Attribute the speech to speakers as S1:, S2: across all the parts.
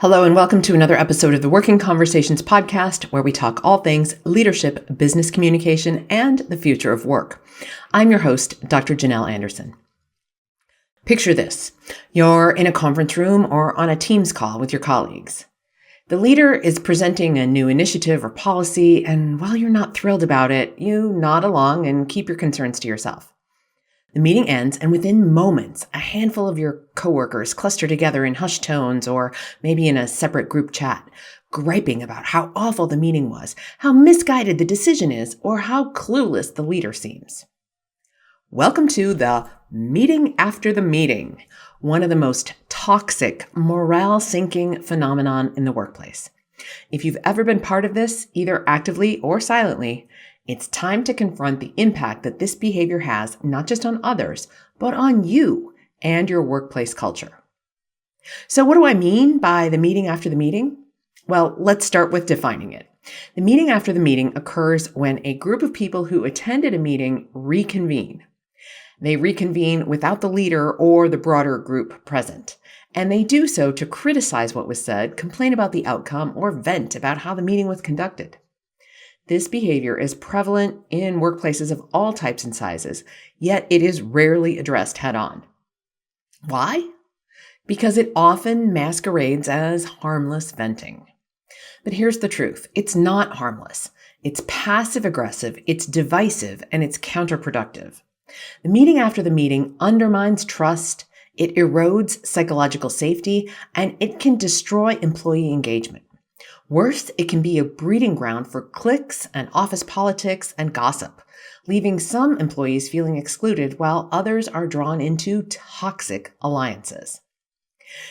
S1: Hello, and welcome to another episode of the Working Conversations podcast, where we talk all things leadership, business communication, and the future of work. I'm your host, Dr. Janel Anderson. Picture this. You're in a conference room or on a Teams call with your colleagues. The leader is presenting a new initiative or policy, and while you're not thrilled about it, you nod along and keep your concerns to yourself. The meeting ends, and within moments, a handful of your coworkers cluster together in hushed tones or maybe in a separate group chat, griping about how awful the meeting was, how misguided the decision is, or how clueless the leader seems. Welcome to the meeting after the meeting, one of the most toxic, morale-sinking phenomenon in the workplace. If you've ever been part of this, either actively or silently, it's time to confront the impact that this behavior has not just on others, but on you and your workplace culture. So what do I mean by the meeting after the meeting? Well, let's start with defining it. The meeting after the meeting occurs when a group of people who attended a meeting reconvene. They reconvene without the leader or the broader group present, and they do so to criticize what was said, complain about the outcome, or vent about how the meeting was conducted. This behavior is prevalent in workplaces of all types and sizes, yet it is rarely addressed head-on. Why? Because it often masquerades as harmless venting. But here's the truth. It's not harmless. It's passive-aggressive, it's divisive, and it's counterproductive. The meeting after the meeting undermines trust, it erodes psychological safety, and it can destroy employee engagement. Worse, it can be a breeding ground for cliques and office politics and gossip, leaving some employees feeling excluded while others are drawn into toxic alliances.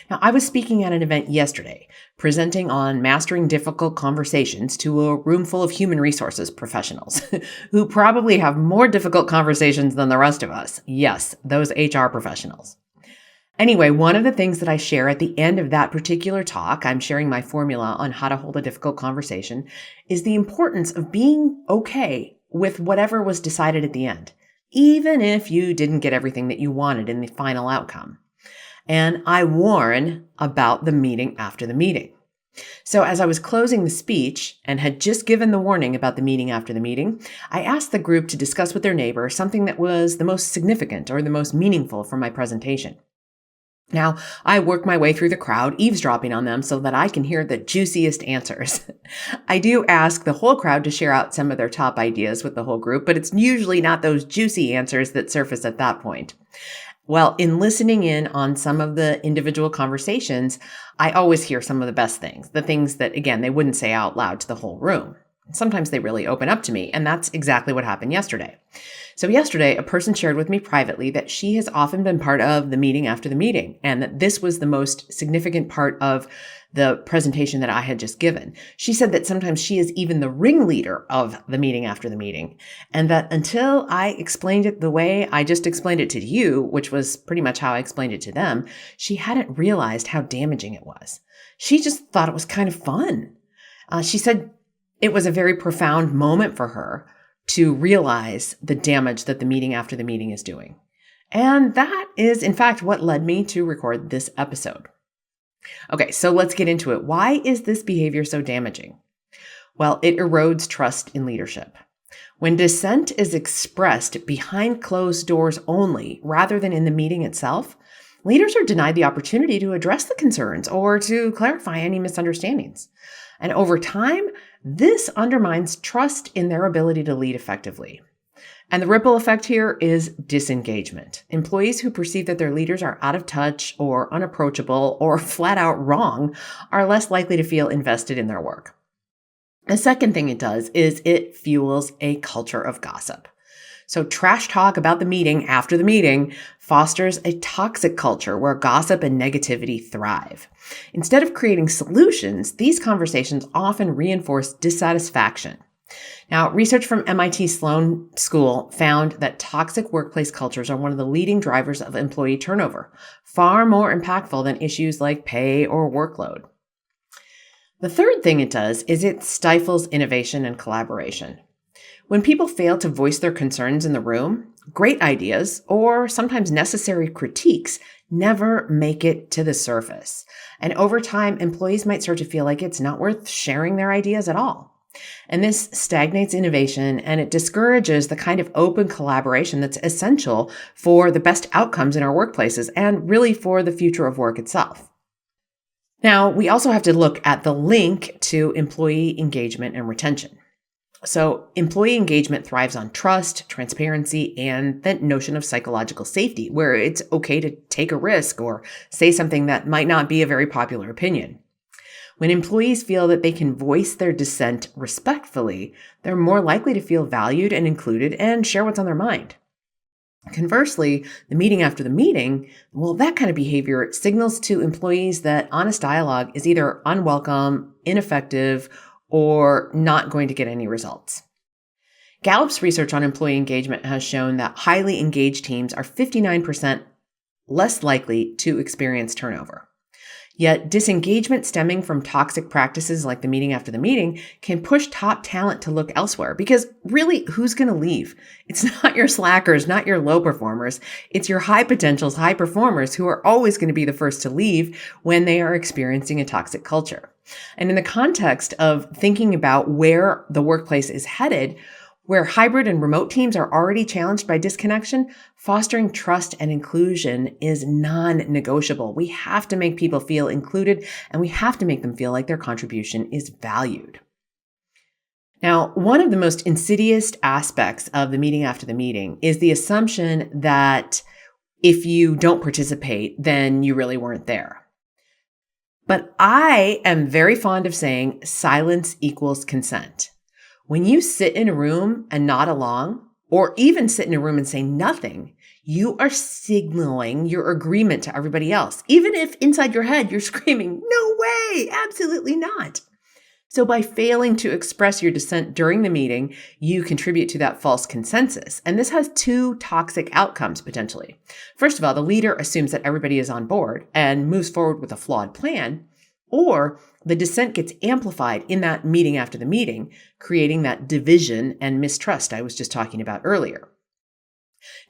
S1: Now, I was speaking at an event yesterday, presenting on mastering difficult conversations to a room full of human resources professionals who probably have more difficult conversations than the rest of us. Yes, those HR professionals. Anyway, one of the things that I share at the end of that particular talk, I'm sharing my formula on how to hold a difficult conversation, is the importance of being okay with whatever was decided at the end, even if you didn't get everything that you wanted in the final outcome. And I warn about the meeting after the meeting. So as I was closing the speech and had just given the warning about the meeting after the meeting, I asked the group to discuss with their neighbor something that was the most significant or the most meaningful for my presentation. Now, I work my way through the crowd, eavesdropping on them so that I can hear the juiciest answers. I do ask the whole crowd to share out some of their top ideas with the whole group, but it's usually not those juicy answers that surface at that point. Well, in listening in on some of the individual conversations, I always hear some of the best things, the things that, again, they wouldn't say out loud to the whole room. Sometimes they really open up to me, and that's exactly what happened yesterday. So yesterday, a person shared with me privately that she has often been part of the meeting after the meeting, and that this was the most significant part of the presentation that I had just given. She said that sometimes she is even the ringleader of the meeting after the meeting, and that until I explained it the way I just explained it to you, which was pretty much how I explained it to them, she hadn't realized how damaging it was. She just thought it was kind of fun. She said it was a very profound moment for her to realize the damage that the meeting after the meeting is doing. And that is, in fact, what led me to record this episode. Okay, so let's get into it. Why is this behavior so damaging? Well, it erodes trust in leadership. When dissent is expressed behind closed doors only, rather than in the meeting itself, leaders are denied the opportunity to address the concerns or to clarify any misunderstandings. And over time, this undermines trust in their ability to lead effectively. And the ripple effect here is disengagement. Employees who perceive that their leaders are out of touch or unapproachable or flat out wrong are less likely to feel invested in their work. The second thing it does is it fuels a culture of gossip. So trash talk about the meeting after the meeting fosters a toxic culture where gossip and negativity thrive. Instead of creating solutions, these conversations often reinforce dissatisfaction. Now, research from MIT Sloan School found that toxic workplace cultures are one of the leading drivers of employee turnover, far more impactful than issues like pay or workload. The third thing it does is it stifles innovation and collaboration. When people fail to voice their concerns in the room, Great ideas, or sometimes necessary critiques, never make it to the surface. And over time, employees might start to feel like it's not worth sharing their ideas at all. And this stagnates innovation and it discourages the kind of open collaboration that's essential for the best outcomes in our workplaces and really for the future of work itself. Now, we also have to look at the link to employee engagement and retention. So employee engagement thrives on trust, transparency, and the notion of psychological safety, where it's okay to take a risk or say something that might not be a very popular opinion. When employees feel that they can voice their dissent respectfully, they're more likely to feel valued and included and share what's on their mind. Conversely, the meeting after the meeting, well, that kind of behavior signals to employees that honest dialogue is either unwelcome, ineffective, or not going to get any results. Gallup's research on employee engagement has shown that highly engaged teams are 59% less likely to experience turnover. Yet disengagement stemming from toxic practices like the meeting after the meeting can push top talent to look elsewhere because really, who's going to leave? It's not your slackers, not your low performers. It's your high potentials, high performers who are always going to be the first to leave when they are experiencing a toxic culture. And in the context of thinking about where the workplace is headed, where hybrid and remote teams are already challenged by disconnection, fostering trust and inclusion is non-negotiable. We have to make people feel included, and we have to make them feel like their contribution is valued. Now, one of the most insidious aspects of the meeting after the meeting is the assumption that if you don't participate, then you really weren't there. But I am very fond of saying silence equals consent. When you sit in a room and nod along, or even sit in a room and say nothing, you are signaling your agreement to everybody else, even if inside your head you're screaming, "No way, absolutely not." So by failing to express your dissent during the meeting, you contribute to that false consensus. And this has two toxic outcomes potentially. First of all, the leader assumes that everybody is on board and moves forward with a flawed plan, or the dissent gets amplified in that meeting after the meeting, creating that division and mistrust I was just talking about earlier.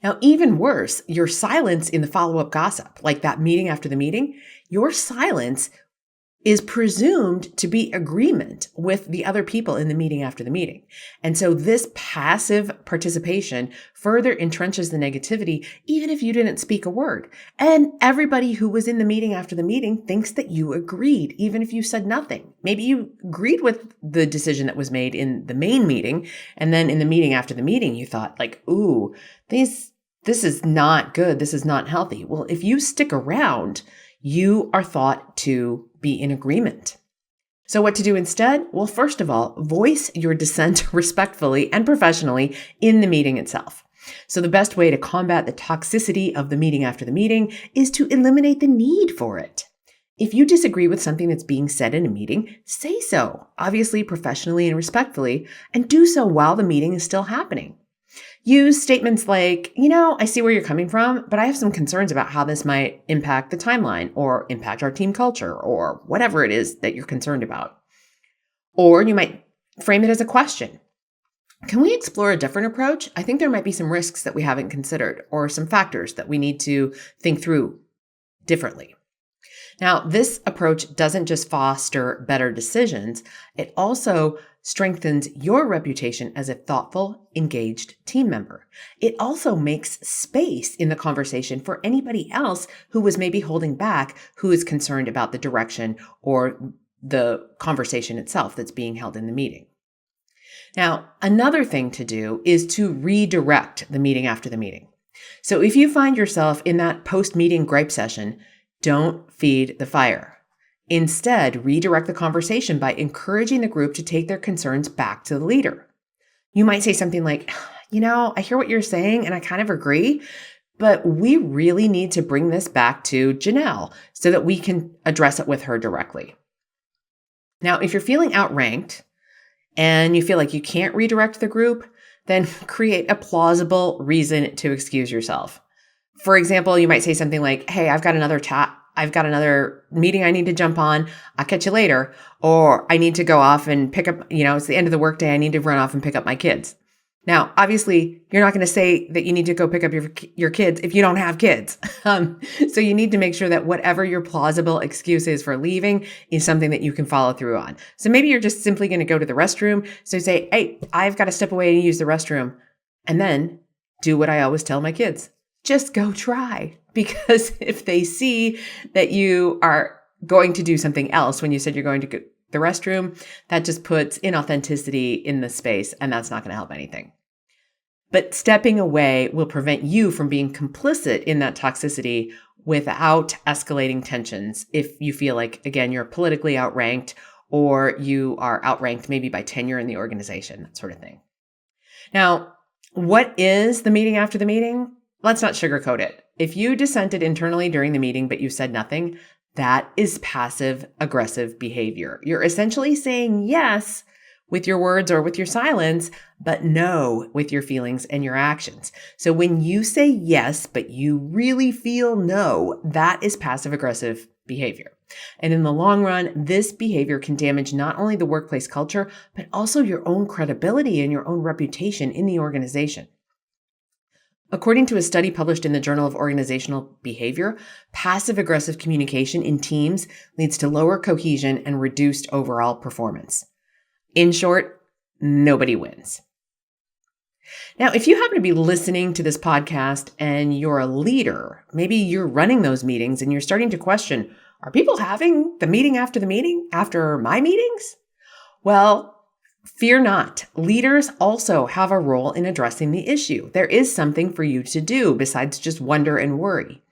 S1: Now, even worse, your silence in the follow-up gossip, like that meeting after the meeting, your silence is presumed to be agreement with the other people in the meeting after the meeting. And so this passive participation further entrenches the negativity, even if you didn't speak a word. And everybody who was in the meeting after the meeting thinks that you agreed, even if you said nothing. Maybe you agreed with the decision that was made in the main meeting, and then in the meeting after the meeting, you thought like, ooh, this is not good. This is not healthy. Well, if you stick around, you are thought to be in agreement. So what to do instead? Well, first of all, voice your dissent respectfully and professionally in the meeting itself. So the best way to combat the toxicity of the meeting after the meeting is to eliminate the need for it. If you disagree with something that's being said in a meeting, say so, obviously professionally and respectfully, and do so while the meeting is still happening. Use statements like, I see where you're coming from, but I have some concerns about how this might impact the timeline or impact our team culture or whatever it is that you're concerned about. Or you might frame it as a question. Can we explore a different approach? I think there might be some risks that we haven't considered or some factors that we need to think through differently. Now, this approach doesn't just foster better decisions, it also strengthens your reputation as a thoughtful, engaged team member. It also makes space in the conversation for anybody else who was maybe holding back, who is concerned about the direction or the conversation itself that's being held in the meeting. Now, another thing to do is to redirect the meeting after the meeting. So if you find yourself in that post-meeting gripe session, don't feed the fire. Instead, redirect the conversation by encouraging the group to take their concerns back to the leader. You might say something like, I hear what you're saying and I kind of agree, but we really need to bring this back to Janel so that we can address it with her directly. Now, if you're feeling outranked and you feel like you can't redirect the group, then create a plausible reason to excuse yourself. For example, you might say something like, hey, I've got another meeting I need to jump on. I'll catch you later. Or I need to go off and pick up, it's the end of the workday. I need to run off and pick up my kids. Now, obviously, you're not going to say that you need to go pick up your kids if you don't have kids. So you need to make sure that whatever your plausible excuse is for leaving is something that you can follow through on. So maybe you're just simply going to go to the restroom. So say, hey, I've got to step away and use the restroom. And then do what I always tell my kids. Just go try. Because if they see that you are going to do something else when you said you're going to go to the restroom, that just puts inauthenticity in the space, and that's not going to help anything. But stepping away will prevent you from being complicit in that toxicity without escalating tensions if you feel like, again, you're politically outranked or you are outranked maybe by tenure in the organization, that sort of thing. Now, what is the meeting after the meeting? Let's not sugarcoat it. If you dissented internally during the meeting, but you said nothing, that is passive-aggressive behavior. You're essentially saying yes with your words or with your silence, but no with your feelings and your actions. So when you say yes, but you really feel no, that is passive-aggressive behavior. And in the long run, this behavior can damage not only the workplace culture, but also your own credibility and your own reputation in the organization. According to a study published in the Journal of Organizational Behavior, passive-aggressive communication in teams leads to lower cohesion and reduced overall performance. In short, nobody wins. Now, if you happen to be listening to this podcast and you're a leader, maybe you're running those meetings and you're starting to question, are people having the meeting after my meetings? Well, fear not. Leaders also have a role in addressing the issue. There is something for you to do besides just wonder and worry.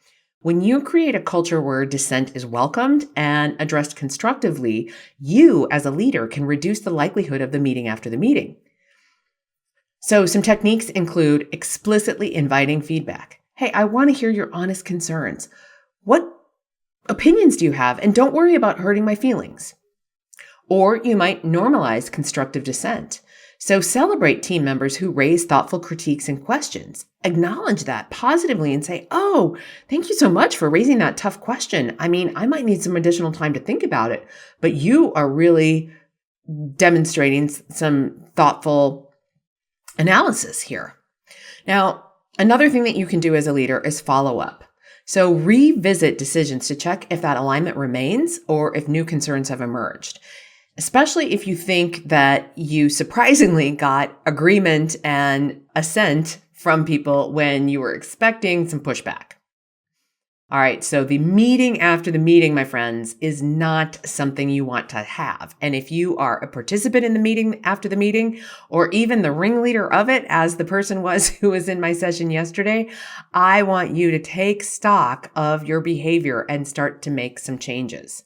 S1: When you create a culture where dissent is welcomed and addressed constructively, you as a leader can reduce the likelihood of the meeting after the meeting. So some techniques include explicitly inviting feedback. Hey, I want to hear your honest concerns. What opinions do you have? And don't worry about hurting my feelings. Or you might normalize constructive dissent. So celebrate team members who raise thoughtful critiques and questions. Acknowledge that positively and say, oh, thank you so much for raising that tough question. I mean, I might need some additional time to think about it, but you are really demonstrating some thoughtful analysis here. Now, another thing that you can do as a leader is follow up. So revisit decisions to check if that alignment remains or if new concerns have emerged. Especially if you think that you surprisingly got agreement and assent from people when you were expecting some pushback. All right, so the meeting after the meeting, my friends, is not something you want to have. And if you are a participant in the meeting after the meeting, or even the ringleader of it, as the person was who was in my session yesterday, I want you to take stock of your behavior and start to make some changes.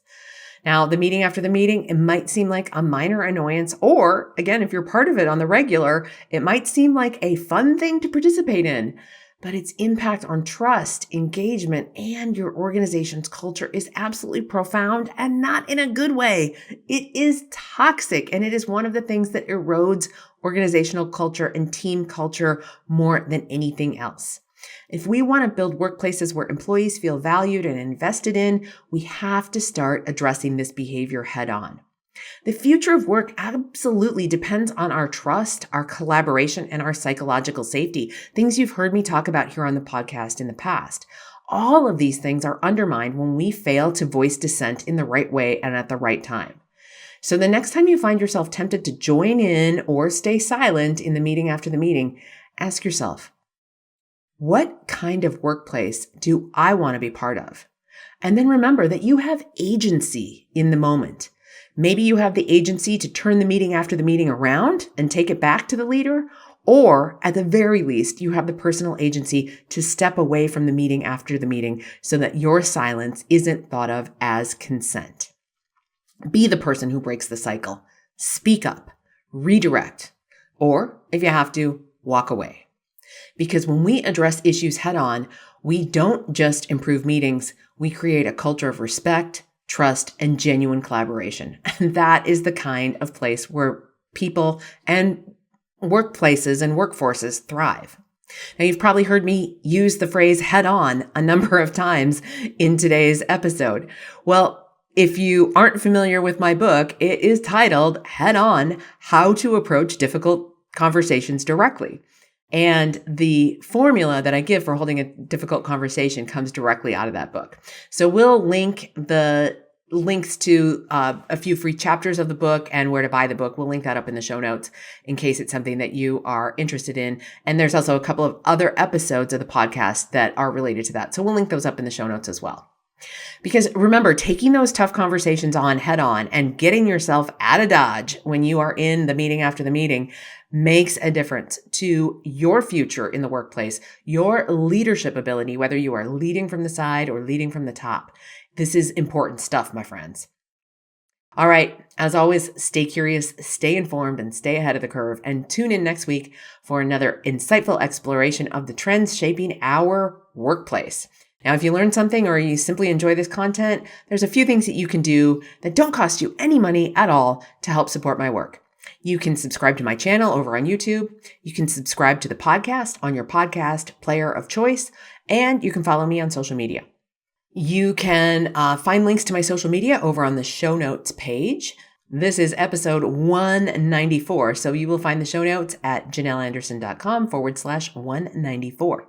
S1: Now, the meeting after the meeting, it might seem like a minor annoyance, or again, if you're part of it on the regular, it might seem like a fun thing to participate in, but its impact on trust, engagement, and your organization's culture is absolutely profound and not in a good way. It is toxic, and it is one of the things that erodes organizational culture and team culture more than anything else. If we want to build workplaces where employees feel valued and invested in, we have to start addressing this behavior head on. The future of work absolutely depends on our trust, our collaboration, and our psychological safety, things you've heard me talk about here on the podcast in the past. All of these things are undermined when we fail to voice dissent in the right way and at the right time. So the next time you find yourself tempted to join in or stay silent in the meeting after the meeting, ask yourself, what kind of workplace do I want to be part of? And then remember that you have agency in the moment. Maybe you have the agency to turn the meeting after the meeting around and take it back to the leader, or at the very least, you have the personal agency to step away from the meeting after the meeting so that your silence isn't thought of as consent. Be the person who breaks the cycle. Speak up, redirect, or if you have to, walk away. Because when we address issues head on, we don't just improve meetings, we create a culture of respect, trust, and genuine collaboration. And that is the kind of place where people and workplaces and workforces thrive. Now, you've probably heard me use the phrase head on a number of times in today's episode. Well, if you aren't familiar with my book, it is titled Head On: How to Approach Difficult conversations directly. And the formula that I give for holding a difficult conversation comes directly out of that book. So we'll link the links to a few free chapters of the book and where to buy the book. We'll link that up in the show notes in case it's something that you are interested in. And there's also a couple of other episodes of the podcast that are related to that. So we'll link those up in the show notes as well. Because remember, taking those tough conversations on head on and getting yourself out of Dodge when you are in the meeting after the meeting makes a difference to your future in the workplace, your leadership ability, whether you are leading from the side or leading from the top. This is important stuff, my friends. All right. As always, stay curious, stay informed, and stay ahead of the curve. And tune in next week for another insightful exploration of the trends shaping our workplace. Now, if you learned something or you simply enjoy this content, there's a few things that you can do that don't cost you any money at all to help support my work. You can subscribe to my channel over on YouTube. You can subscribe to the podcast on your podcast player of choice, and you can follow me on social media. You can find links to my social media over on the show notes page. This is episode 194, so you will find the show notes at janelanderson.com/194.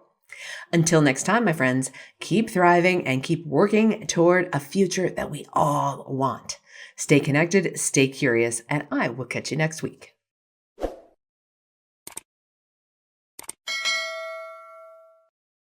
S1: Until next time, my friends, keep thriving and keep working toward a future that we all want. Stay connected, stay curious, and I will catch you next week.